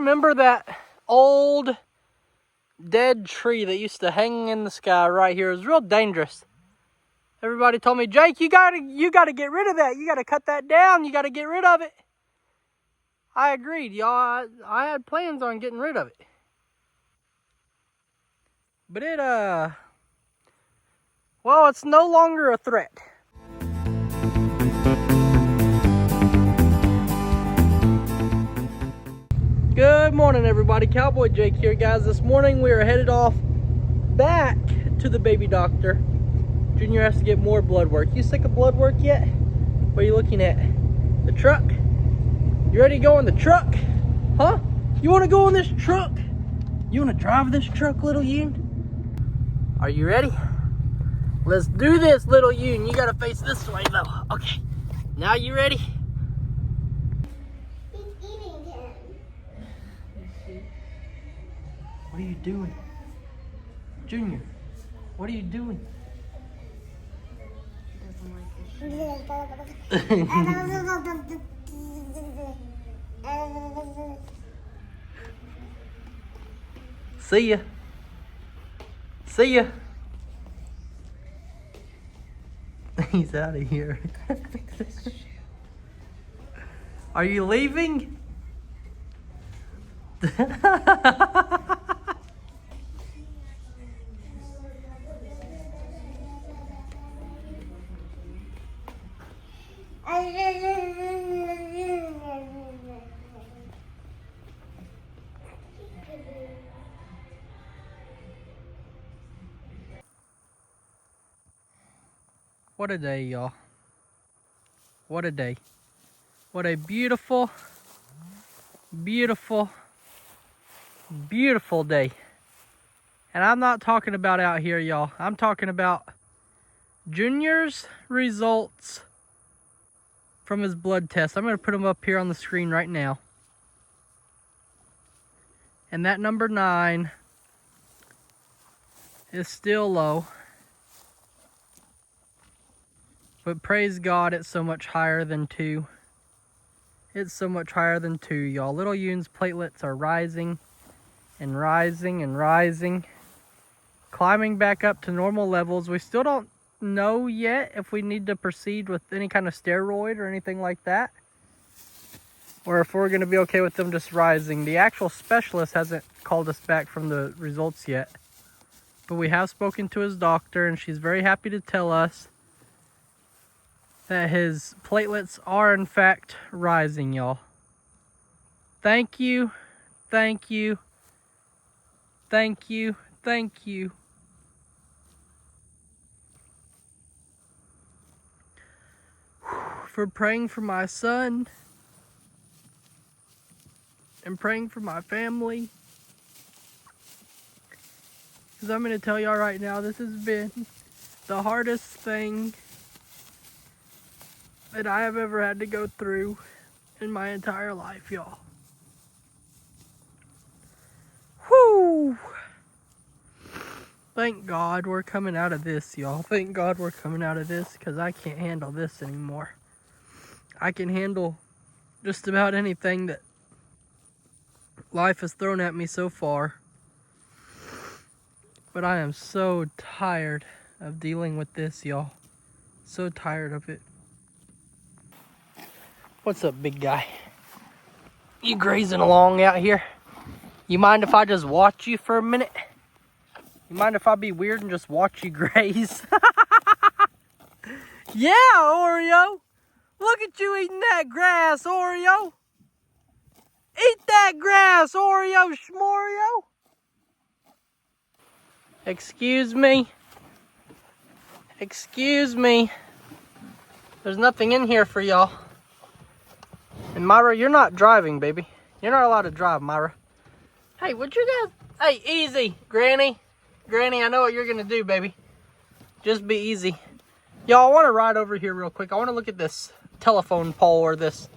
remember that old dead tree that used to hang in the sky right here? It was real dangerous. Everybody told me, Jake, you gotta get rid of that. You gotta cut that down. You gotta get rid of it. I agreed, y'all. I had plans on getting rid of it. But well, it's no longer a threat. Good morning, everybody. Cowboy Jake here, guys. This morning we are headed off back to the baby doctor. Junior has to get more blood work. You sick of blood work yet? What are you looking at? The truck? You ready to go in the truck? Huh? You want to go in this truck? You want to drive this truck, little Yoon? Are you ready? Let's do this, little Yoon. You gotta face this way, though. Okay. Now you ready? He's eating him. What are you doing? Junior, what are you doing? He doesn't like this. See ya. See ya. He's out of here. Are you leaving? What a day, y'all. What a day. What a beautiful, beautiful, beautiful day. And I'm not talking about out here, y'all. I'm talking about Junior's results from his blood test. I'm going to put them up here on the screen right now. And that number 9 is still low. But praise God, it's so much higher than 2. It's so much higher than 2, y'all. Little Yoon's platelets are rising and rising and rising. Climbing back up to normal levels. We still don't know yet if we need to proceed with any kind of steroid or anything like that. Or if we're going to be okay with them just rising. The actual specialist hasn't called us back from the results yet. But we have spoken to his doctor, and she's very happy to tell us that his platelets are in fact rising, y'all. Thank you, thank you, thank you, thank you. For praying for my son and praying for my family. Because I'm going to tell y'all right now, this has been the hardest thing that I have ever had to go through in my entire life, y'all. Whew! Thank God we're coming out of this, y'all. Thank God we're coming out of this, because I can't handle this anymore. I can handle just about anything that life has thrown at me so far. But I am so tired of dealing with this, y'all. So tired of it. What's up, big guy? You grazing along out here? You mind if I just watch you for a minute? You mind if I be weird and just watch you graze? Yeah, Oreo! Look at you eating that grass, Oreo! Eat that grass, Oreo Schmorio! Excuse me? Excuse me? There's nothing in here for y'all. And Myra, you're not driving, baby. You're not allowed to drive, Myra. Hey, would you guys... Hey, easy, Granny. Granny, I know what you're going to do, baby. Just be easy. Y'all, I want to ride over here real quick. I want to look at this telephone pole or this...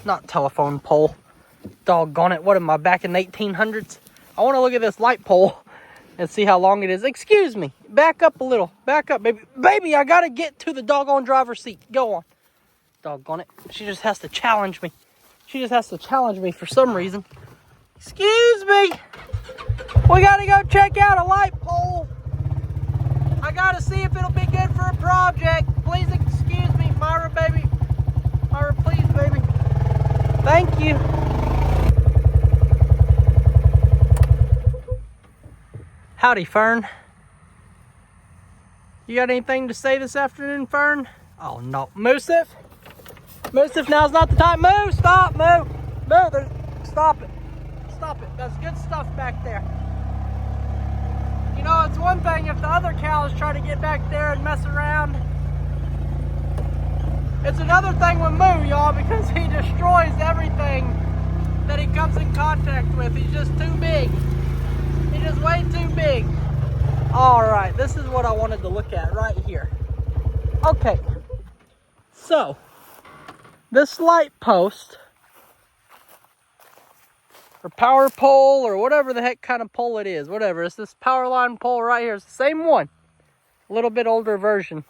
Not telephone pole. Doggone it. What am I, back in the 1800s? I want to look at this light pole and see how long it is. Excuse me. Back up a little. Back up, baby. Baby, I got to get to the doggone driver's seat. Go on. Doggone it. She just has to challenge me. She just has to challenge me for some reason. Excuse me. We gotta go check out a light pole. I gotta see if it'll be good for a project. Please excuse me, Myra, baby. Myra, please, baby. Thank you. Howdy, Fern. You got anything to say this afternoon, Fern? Oh, no. Moosef? Moosef, now's not the time. Move! Stop! Move! Move! Stop it. Stop it. That's good stuff back there. You know, it's one thing if the other cows try to get back there and mess around. It's another thing with Moo, y'all, because he destroys everything that he comes in contact with. He's just too big. He's just way too big. All right, this is what I wanted to look at right here. Okay, so this light post, or power pole, or whatever the heck kind of pole it is, whatever. It's this power line pole right here. It's the same one, a little bit older version.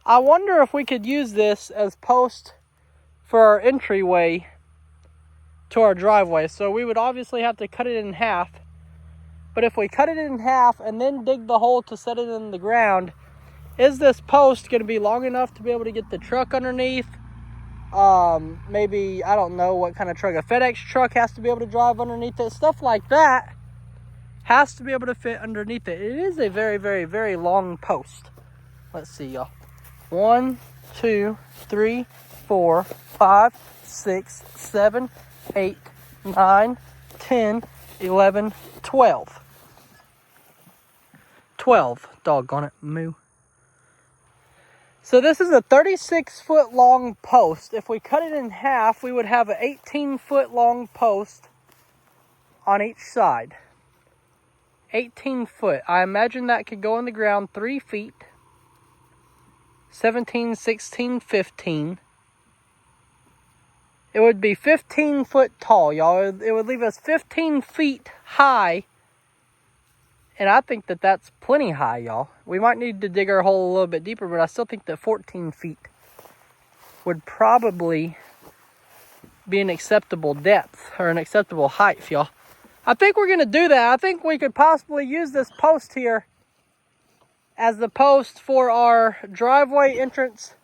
I wonder if we could use this as post for our entryway to our driveway. So we would obviously have to cut it in half. But if we cut it in half and then dig the hole to set it in the ground, is this post going to be long enough to be able to get the truck underneath? Maybe, I don't know what kind of truck. A FedEx truck has to be able to drive underneath it. Stuff like that has to be able to fit underneath it. It is a very, very, very long post. Let's see, y'all. 1, 2, 3, 4, 5, 6, 7, 8, 9, 10, 11, 12. 12. Doggone it, Moo. So this is a 36-foot long post. If we cut it in half, we would have an 18-foot long post on each side. 18 foot. I imagine that could go in the ground 3 feet. 17, 16, 15. It would be 15 foot tall, y'all. It would leave us 15 feet high. And I think that that's plenty high, y'all. We might need to dig our hole a little bit deeper, but I still think that 14 feet would probably be an acceptable depth or an acceptable height, y'all. I think we're going to do that. I think we could possibly use this post here as the post for our driveway entrance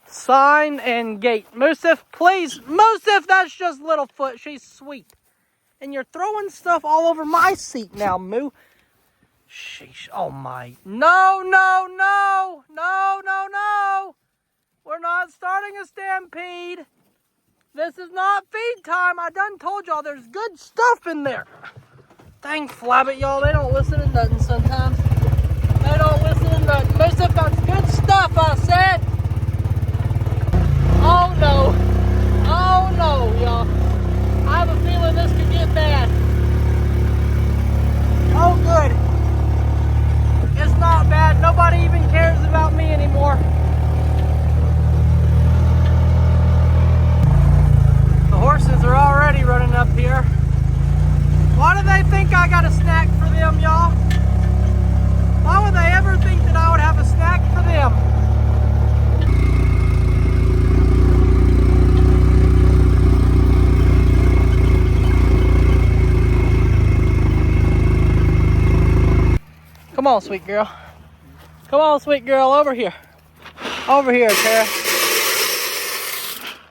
sign and gate. Moosef, please. Moosef, that's just Littlefoot. She's sweet. And you're throwing stuff all over my seat now, Moo. Sheesh. Oh my. No, no, no. No, no, no. We're not starting a stampede. This is not feed time. I done told y'all there's good stuff in there. Dang flabbit, y'all. They don't listen to nothing sometimes. They don't listen to nothing. Moosef, that's good stuff, I said. Oh no. Oh no, y'all. I have a feeling this could get bad. Oh good. It's not bad. Nobody even cares about me anymore. The horses are already running up here. Why do they think I got a snack for them, y'all? Why would they ever think that I would have a snack for them? Come on, sweet girl. Come on, sweet girl, over here. Over here, Tara.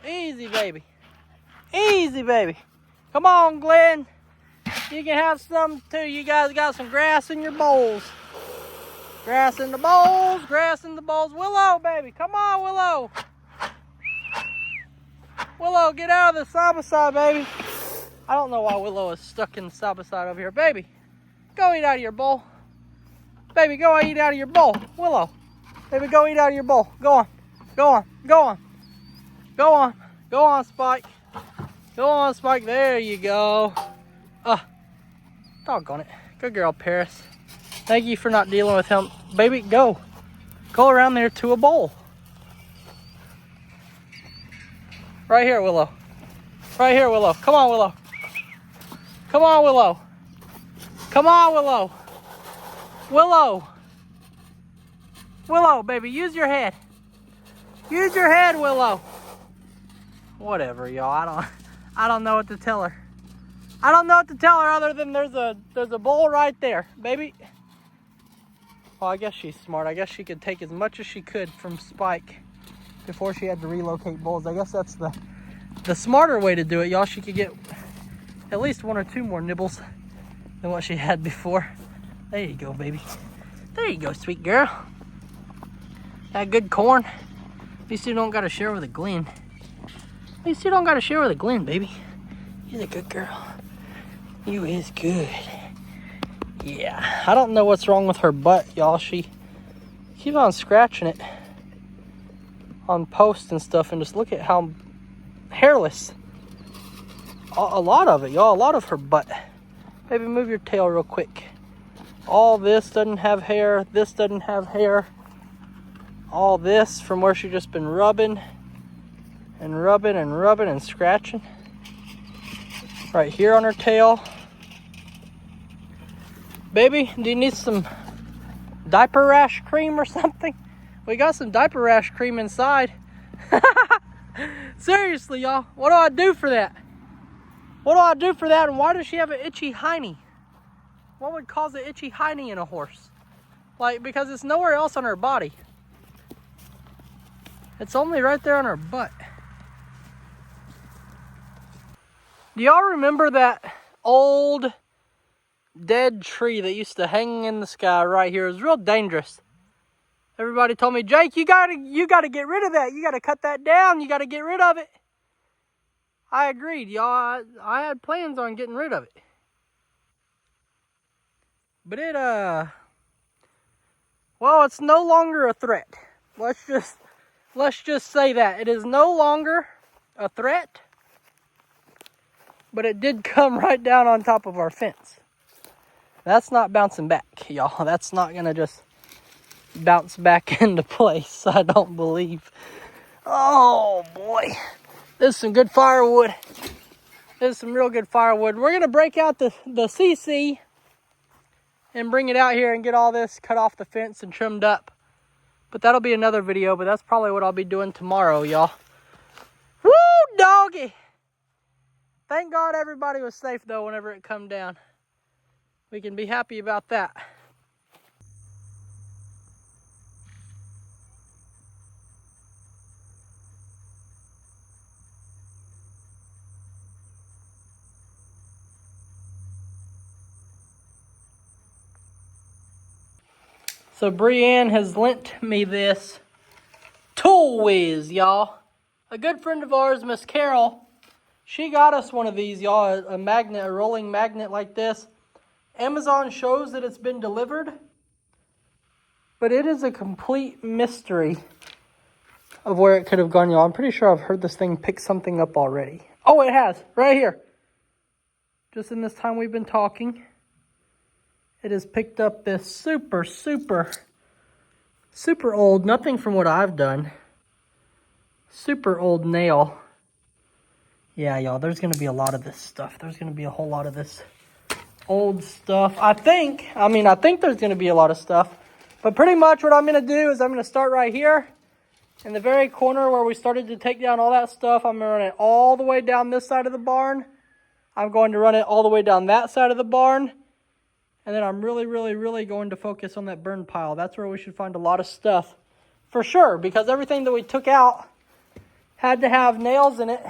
Easy, baby. Easy, baby. Come on, Glenn. You can have some too. You guys got some grass in your bowls. Grass in the bowls, grass in the bowls. Willow, baby. Come on, Willow. Willow, get out of the side by side, baby. I don't know why Willow is stuck in the side by side over here. Baby, go eat out of your bowl. Baby, go eat out of your bowl. Willow, baby, go eat out of your bowl. Go on, go on, go on. Go on, go on, Spike. Go on, Spike. There you go. Doggone it. Good girl, Paris. Thank you for not dealing with him. Baby, go. Go around there to a bowl. Right here, Willow. Right here, Willow. Come on, Willow. Come on, Willow. Come on, Willow. Willow. Willow, baby, use your head. Use your head, Willow. Whatever, y'all. I don't know what to tell her. I don't know what to tell her other than there's a bowl right there, baby. Well, I guess she's smart. I guess she could take as much as she could from Spike before she had to relocate bowls. I guess that's the smarter way to do it, y'all. She could get at least 1 or 2 more nibbles than what she had before. There you go, baby. There you go, sweet girl. That good corn. At least you don't gotta share with a Glenn. At least you don't gotta share with a Glenn, baby. You're a good girl. You is good. Yeah, I don't know what's wrong with her butt, y'all. She keeps on scratching it on posts and stuff, and just look at how hairless. A lot of it, y'all. A lot of her butt. Baby, move your tail real quick. All this doesn't have hair. This doesn't have hair. All this from where she just been rubbing and rubbing and rubbing and scratching. Right here on her tail. Baby, do you need some diaper rash cream or something? We got some diaper rash cream inside. Seriously, y'all, what do I do for that? What do I do for that, and why does she have an itchy hiney? What would cause an itchy hiney in a horse? Like, because it's nowhere else on her body. It's only right there on her butt. Do y'all remember that old dead tree that used to hang in the sky right here? It was real dangerous. Everybody told me, Jake, you gotta get rid of that. You gotta cut that down. You gotta get rid of it. I agreed, y'all. I had plans on getting rid of it. But well, it's no longer a threat. Let's just say that. It is no longer a threat. But it did come right down on top of our fence. That's not bouncing back, y'all. That's not gonna just bounce back into place, I don't believe. Oh boy. This is some good firewood. This is some real good firewood. We're gonna break out the CC and bring it out here and get all this cut off the fence and trimmed up. But that'll be another video, but that's probably what I'll be doing tomorrow, y'all. Woo, doggy! Thank God everybody was safe, though, whenever it come down. We can be happy about that. So Brienne has lent me this Tool Whiz, y'all. A good friend of ours, Miss Carol, she got us one of these, y'all, a magnet, a rolling magnet like this. Amazon shows that it's been delivered, but it is a complete mystery of where it could have gone, y'all. I'm pretty sure I've heard this thing pick something up already. Oh, it has, right here. Just in this time we've been talking, it has picked up this super old, nothing from what I've done, super old nail. Yeah, y'all, there's going to be a lot of this stuff. There's going to be a whole lot of this old stuff. I think there's going to be a lot of stuff. But pretty much what I'm going to do is I'm going to start right here in the very corner where we started to take down all that stuff. I'm going to run it all the way down this side of the barn. I'm going to run it all the way down that side of the barn. And then I'm really going to focus on that burn pile. That's where we should find a lot of stuff. For sure, because everything that we took out had to have nails in it.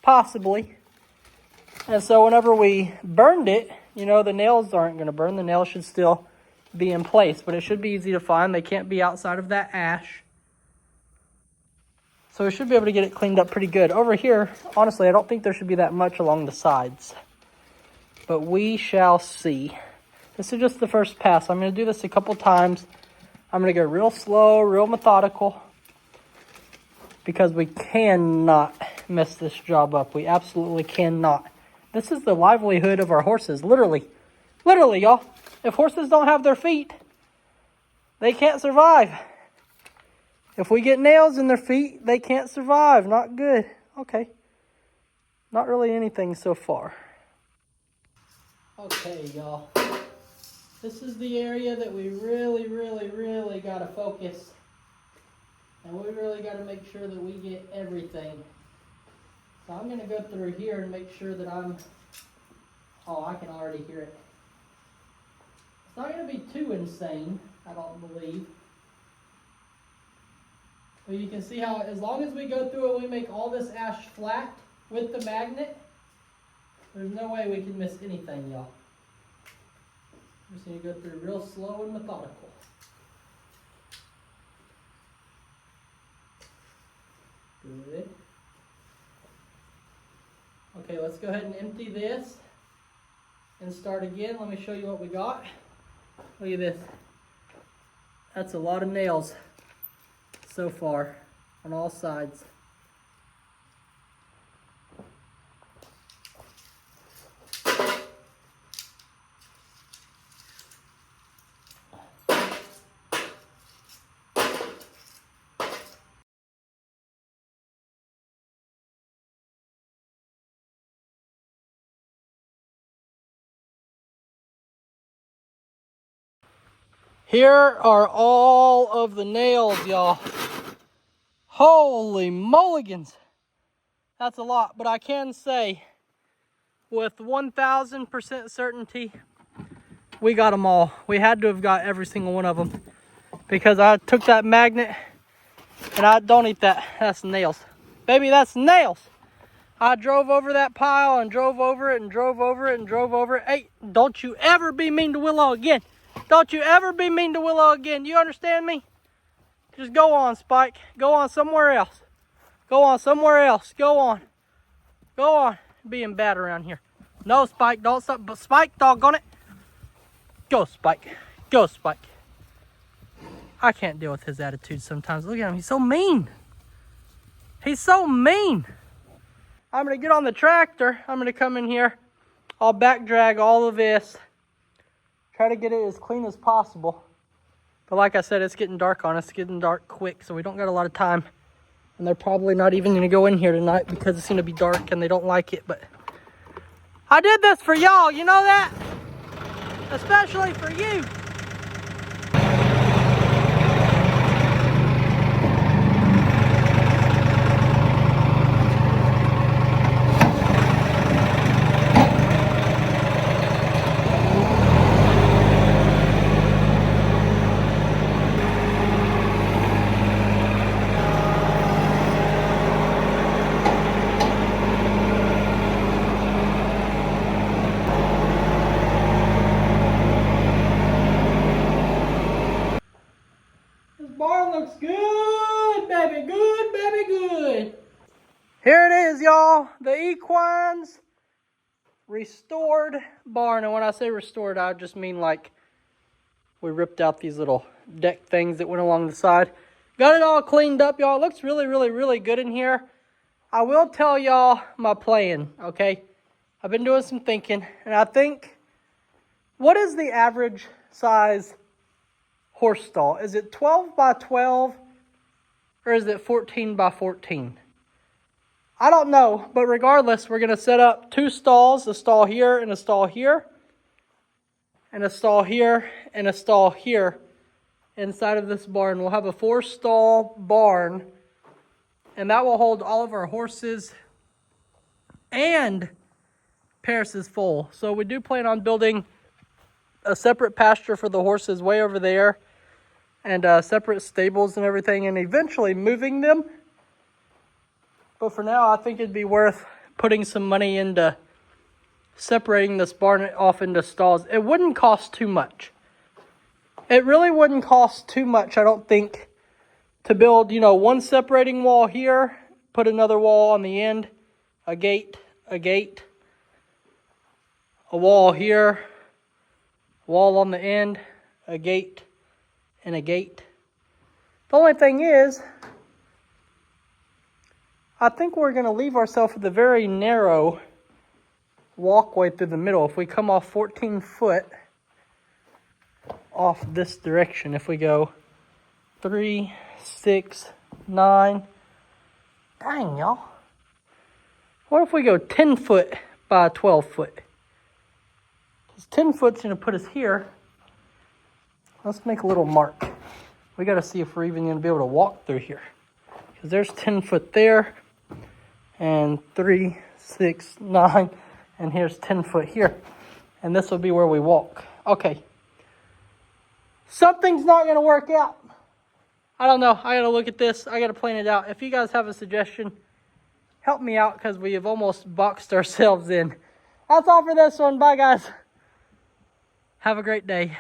Possibly. And so whenever we burned it, you know, the nails aren't going to burn. The nails should still be in place. But it should be easy to find. They can't be outside of that ash. So we should be able to get it cleaned up pretty good. Over here, honestly, I don't think there should be that much along the sides. But we shall see. This is just the first pass. I'm going to do this a couple times. I'm going to go real slow, real methodical. Because we cannot mess this job up. We absolutely cannot. This is the livelihood of our horses. Literally, y'all. If horses don't have their feet, they can't survive. If we get nails in their feet, they can't survive. Not good. Okay. Not really anything so far. Okay, y'all. This is the area that we really got to focus. And we really got to make sure that we get everything. So I'm going to go through here and make sure that I'm Oh, I can already hear it. It's not going to be too insane, I don't believe. But you can see how as long as we go through it, we make all this ash flat with the magnet, there's no way we can miss anything, y'all. Just need to go through real slow and methodical. Good. Okay, let's go ahead and empty this and start again. Let me show you what we got. Look at this. That's a lot of nails so far on all sides. Here are all of the nails, y'all. Holy mulligans. That's a lot, but I can say with 1000% certainty, we got them all. We had to have got every single one of them because I took that magnet and I don't eat that. That's nails. Baby, that's nails. I drove over that pile and drove over it and drove over it and drove over it. Hey, don't you ever be mean to Willow again. Don't you ever be mean to Willow again. You understand me? Just go on, Spike. Go on somewhere else. Go on somewhere else. Go on. Go on. Being bad around here. No, Spike, don't stop. But Spike, doggone it. Go, Spike. Go, Spike. I can't deal with his attitude sometimes. Look at him. He's so mean. He's so mean. I'm going to get on the tractor. I'm going to come in here. I'll back drag all of this. Try to get it as clean as possible. But like I said, it's getting dark on us. It's getting dark quick, so we don't got a lot of time. And they're probably not even going to go in here tonight because it's going to be dark and they don't like it. But I did this for y'all. You know that? Especially for you. Looks good, baby, good, baby, good. Here it is, y'all. The equines restored barn. And when I say restored, I just mean like we ripped out these little deck things that went along the side. Got it all cleaned up, y'all. It looks really, really, really good in here. I will tell y'all my plan, okay? I've been doing some thinking, and I think, what is the average size horse stall? Is it 12 by 12 or is it 14 by 14? I don't know, but regardless, we're going to set up 2 stalls, a stall here and a stall here, and a stall here and a stall here inside of this barn. We'll have a 4-stall barn, and that will hold all of our horses and Paris's foal. So we do plan on building a separate pasture for the horses way over there, and separate stables and everything, and eventually moving them. But for now, I think it'd be worth putting some money into separating this barn off into stalls. It wouldn't cost too much. It really wouldn't cost too much, I don't think, to build, you know, one separating wall here, put another wall on the end, a gate, a wall here, wall on the end, a gate, and a gate. The only thing is, I think we're going to leave ourselves with a very narrow walkway through the middle. If we come off 14 foot off this direction, if we go 3, 6, 9, dang y'all. What if we go 10 foot by 12 foot? Because 10 foot's going to put us here. Let's make a little mark. We got to see if we're even going to be able to walk through here. Because there's 10 foot there. And 3, 6, 9. And here's 10 foot here. And this will be where we walk. Okay. Something's not going to work out. I don't know. I got to look at this. I got to plan it out. If you guys have a suggestion, help me out because we have almost boxed ourselves in. That's all for this one. Bye, guys. Have a great day.